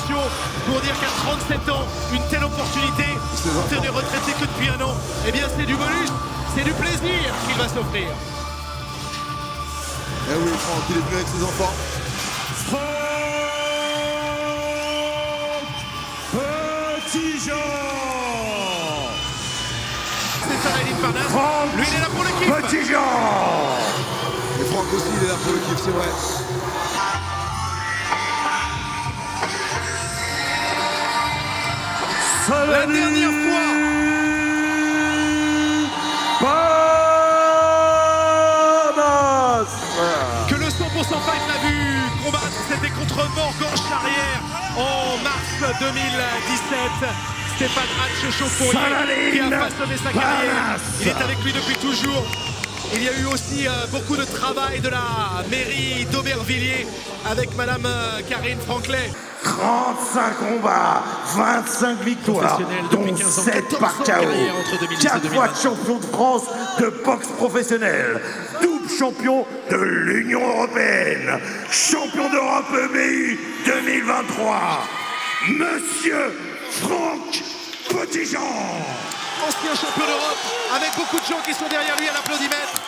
l'émotion pour dire qu'à 37 ans, une telle opportunité, ce n'est retraité que depuis un an. Eh bien, c'est du bonus, c'est du plaisir qu'il va s'offrir. Eh oui, Franck, il est venu avec ses enfants. Petit-Jean. C'est Saladin Parnasse. Lui, il est là pour l'équipe. Petit-Jean. Et Franck aussi, il est là pour l'équipe, c'est vrai. La dernière fois que le 100% Fight l'a vu combattre, c'était contre Morgan Charrière en mars 2017. Stéphane Hatch-Chauffourier qui a façonné sa carrière. Il est avec lui depuis toujours. Il y a eu aussi beaucoup de travail de la mairie d'Aubervilliers avec Madame Karine Franclet. 35 combats, 25 victoires, dont 7 par KO. 4 fois champion de France de boxe professionnelle, double champion de l'Union Européenne, champion d'Europe EBU 2023, Monsieur Franck Petit-Jean. Ancien champion d'Europe, avec beaucoup de gens qui sont derrière lui à l'applaudimètre.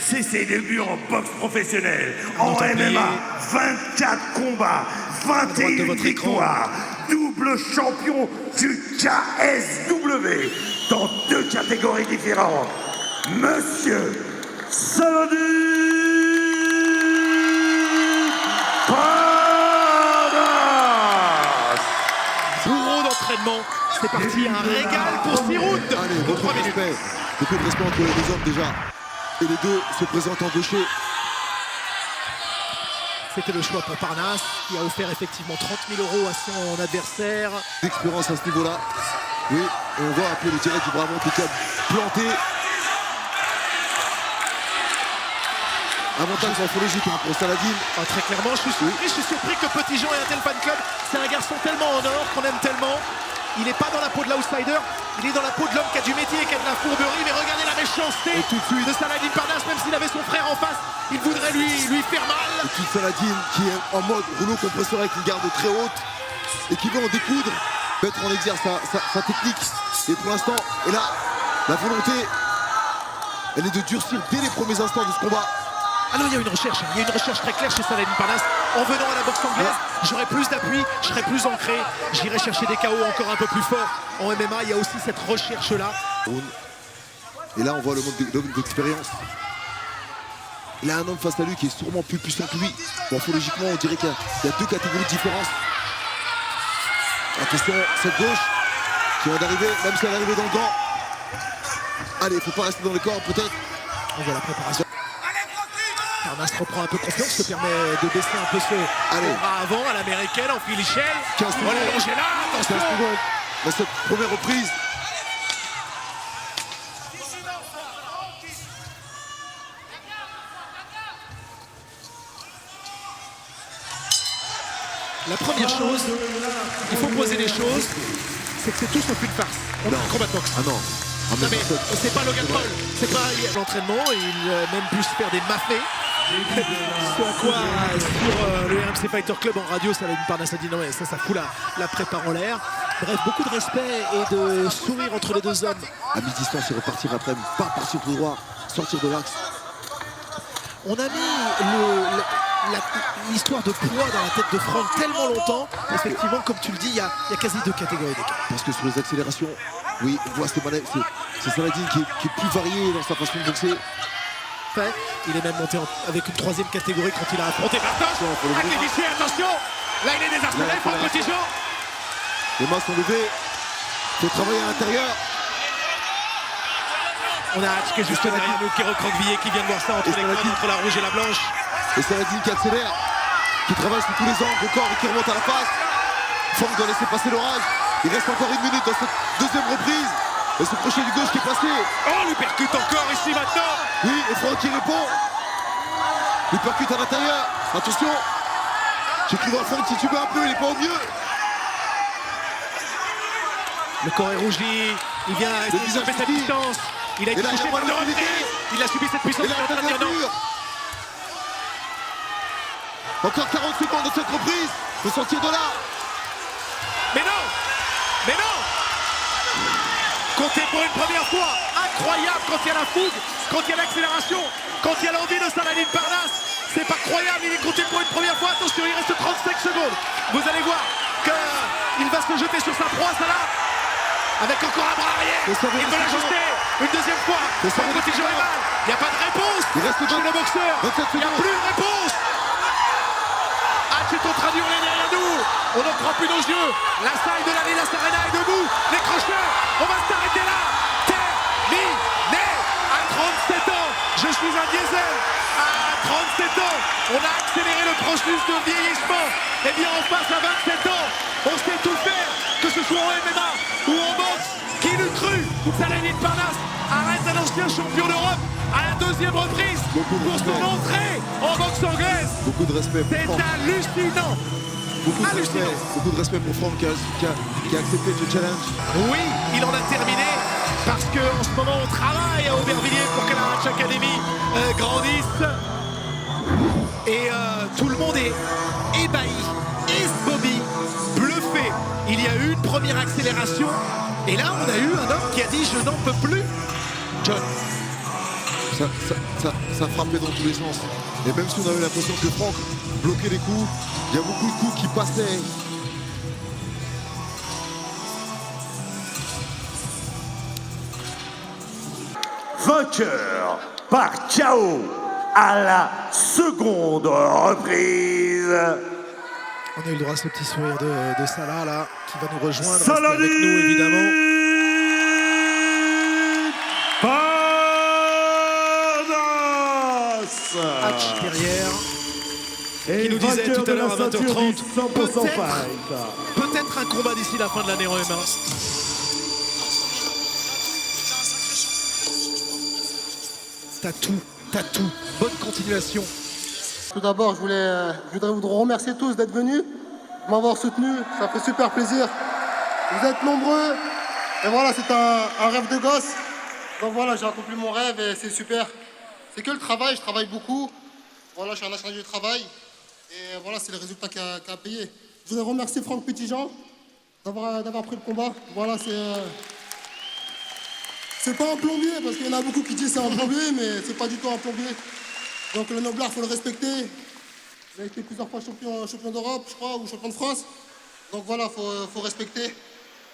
C'est ses débuts en boxe professionnelle, en MMA, 24 combats, 21 victoires, double champion du KSW dans 2 catégories différentes. Monsieur Saladin Parnasse. Bourreau d'entraînement, c'est parti, un régal pour 6 rounds. Allez, beaucoup de respect. Beaucoup de respect entre les deux hommes déjà. Et les deux se présentent en gaucher. C'était le choix pour Parnasse, qui a offert effectivement 30 000 € à son adversaire. D'expérience à ce niveau-là. Oui, et on voit appeler le direct du Brabant qui a planté. Avantage morphologique pour Saladin. Ah, très clairement, je suis surpris que Petit-Jean ait un tel fan club. C'est un garçon tellement en or qu'on aime tellement. Il n'est pas dans la peau de l'outsider, il est dans la peau de l'homme qui a du métier et qui a de la fourberie. Mais regardez la méchanceté de Saladin Parnasse, même s'il avait son frère en face, il voudrait lui faire mal. Et puis Saladin qui est en mode rouleau compresseur avec une garde très haute et qui veut en découdre, mettre en exergue sa technique. Et pour l'instant, et là, la volonté, elle est de durcir dès les premiers instants de ce combat. Ah non, il y a une recherche très claire chez Saladin Parnasse. En venant à la boxe anglaise, j'aurai plus d'appui, je serai plus ancré, j'irai chercher des KO encore un peu plus forts. En MMA, il y a aussi cette recherche-là. Et là, on voit le mode d'expérience. Il a un homme face à lui qui est sûrement plus puissant que lui. Morphologiquement, on dirait qu'il y a 2 catégories de différence. Attention, cette gauche qui vient d'arriver, même si elle est arrivée dans le gant. Allez, il ne faut pas rester dans les corps, peut-être. On voit la préparation. Parnasse reprend un peu confiance, se permet de baisser un peu ce bras avant à l'américaine en filichelle. 15 secondes. Allongé là, attention. 15 secondes dans cette première reprise. La première chose, il faut poser les choses, c'est que c'est tout sauf une farce. On a un combat de boxe. Ah non. Non mais c'est pas Logan Paul, c'est pas l'entraînement, il a même pu se faire des maffés. Ce à quoi sur le RMC Fighter Club en radio, Saladin Parnasse a dit non mais ça fout la prépare en l'air. Bref, beaucoup de respect et de sourire entre les deux hommes. À mi-distance, il repartir après, pas partir tout droit, sortir de l'axe. On a mis l'histoire de poids dans la tête de Franck tellement longtemps. Effectivement, comme tu le dis, il y a quasi 2 catégories d'écart. Parce que sur les accélérations, oui, on voit c'est Saladin qui est plus varié dans sa façon de boxer. Il est même monté avec une 3e catégorie quand il a affronté Bartosz. Attention, là il est désarçonné, Franck Petit-Jean. Les mains sont levées, il faut travailler à l'intérieur. On a Hatch qui est juste derrière nous, qui est recroquevillé, qui vient de voir ça entre la rouge et la blanche. Et Saladin qui accélère, qui travaille sur tous les angles au corps et qui remonte à la face. Franck doit laisser passer l'orage. Il reste encore 1 minute dans cette 2e reprise. Et ce crochet du gauche qui est passé. Oh, lui percute encore ici maintenant. Oui, et Franck qui répond. Il percute à l'intérieur. Attention. J'ai cru voir Franck tituber un peu, il n'est pas au mieux. Le corps est rougi. Il vient essayer de cette distance. Il a été touché par le reprise. Il a subi cette puissance. Il a la mur. Encore 40 secondes de cette reprise. Il faut sortir de là. Mais non! Mais non! Compter pour une première fois, incroyable quand il y a la fougue, quand il y a l'accélération, quand il y a l'envie de Saladin Parnasse. C'est pas croyable, il est compté pour une première fois. Attention, il reste 35 secondes. Vous allez voir qu'il va se jeter sur sa proie, Salah, avec encore un bras arrière. Il peut l'ajuster une deuxième fois. Son contingent est mal. Il n'y a pas de réponse. Il reste chez le boxeur. Il n'y a plus de réponse. C'est en train d'hurler derrière nous. On n'en croit plus nos yeux. La salle de l'Allianz Arena est debout. Les crocheurs, on va s'arrêter là. Terminé. À 37 ans, je suis un diesel. À 37 ans, on a accéléré le processus de vieillissement. Et bien en face, à 27 ans, on sait tout faire. Que ce soit en MMA ou en boxe. Qui l'eût cru? Saladin Parnasse arrête un ancien champion d'Europe à la deuxième reprise pour son entrée en boxe anglaise. Beaucoup de respect pour C'est Franck. hallucinant. Beaucoup de respect pour Franck qui a accepté ce challenge. Oui, il en a terminé parce qu'en ce moment on travaille à Aubervilliers pour que la Ratch Academy grandisse. Et tout le monde est ébahi, esbobby, bluffé. Il y a eu une première accélération et là on a eu un homme qui a dit je n'en peux plus. John. Ça frappait dans tous les sens. Et même si on avait l'impression que Franck bloquait les coups, il y a beaucoup de coups qui passaient. Vainqueur par KO à la seconde reprise. On a eu le droit à ce petit sourire de Salah là, qui va nous rejoindre. Saladin avec nous évidemment. Parnasse. Hatch derrière. Et Qui nous disait vainqueur tout à de l'heure à la ceinture 20h30, du 100% fight. Peut-être un combat d'ici la fin de l'année en M1. T'as tout. Bonne continuation. Tout d'abord, je voudrais vous remercier tous d'être venus, de m'avoir soutenu. Ça fait super plaisir. Vous êtes nombreux. Et voilà, c'est un rêve de gosse. Donc voilà, j'ai accompli mon rêve et c'est super. C'est que le travail, je travaille beaucoup. Voilà, je suis un national du travail. Et voilà, c'est le résultat qui a payé. Je voudrais remercier Franck Petitjean d'avoir pris le combat. Voilà, c'est pas un plombier, parce qu'il y en a beaucoup qui disent c'est un plombier, mais c'est pas du tout un plombier. Donc le noblard, il faut le respecter. Il a été plusieurs fois champion d'Europe, je crois, ou champion de France. Donc voilà, faut respecter.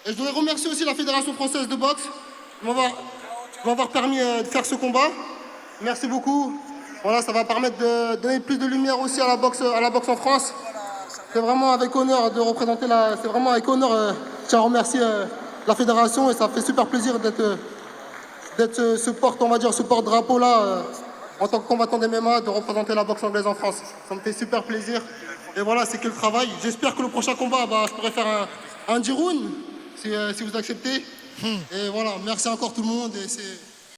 Et je voudrais remercier aussi la Fédération française de boxe de m'avoir permis de faire ce combat. Merci beaucoup. Voilà, ça va permettre de donner plus de lumière aussi à la boxe en France. C'est vraiment avec honneur de représenter c'est vraiment avec honneur. Je tiens à remercier la fédération et ça fait super plaisir d'être ce porte-drapeau là en tant que combattant d'MMA, de représenter la boxe anglaise en France. Ça me fait super plaisir. Et voilà, c'est que le travail. J'espère que le prochain combat, je pourrai faire un 10 rounds si vous acceptez. Et voilà, merci encore tout le monde. Et